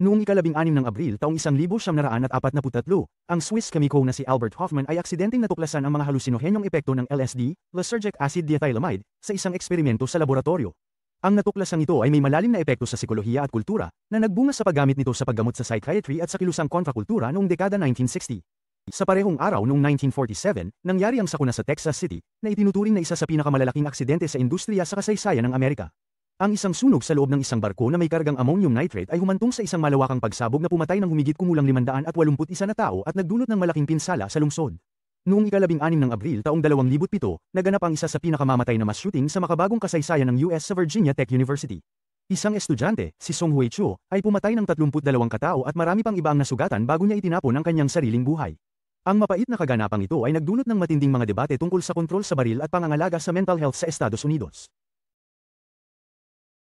Noong ika-13 ng Abril taong 1943, ang Swiss chemico na si Albert Hofmann ay aksidenteng natuklasan ang mga halusinohenyong epekto ng LSD, lysergic acid diethylamide, sa isang eksperimento sa laboratorio. Ang natuklasang ito ay may malalim na epekto sa sikolohiya at kultura, na nagbunga sa paggamit nito sa paggamot sa psychiatry at sa kilusang kontrakultura noong dekada 1960. Sa parehong araw noong 1947, nangyari ang sakuna sa Texas City, na itinuturing na isa sa pinakamalalaking aksidente sa industriya sa kasaysayan ng Amerika. Ang isang sunog sa loob ng isang barko na may kargang ammonium nitrate ay humantong sa isang malawakang pagsabog na pumatay ng humigit kumulang 581 na tao at nagdulot ng malaking pinsala sa lungsod. Noong ika-16 ng Abril taong 2007, naganap ang isa sa pinakamamatay na mass shooting sa makabagong kasaysayan ng US sa Virginia Tech University. Isang estudyante, si Song Hui Chuo, ay pumatay ng 32 katao at marami pang iba ang nasugatan bago niya itinapon ang kanyang sariling buhay. Ang mapait na kaganapang ito ay nagdulot ng matinding mga debate tungkol sa kontrol sa baril at pangangalaga sa mental health sa Estados Unidos.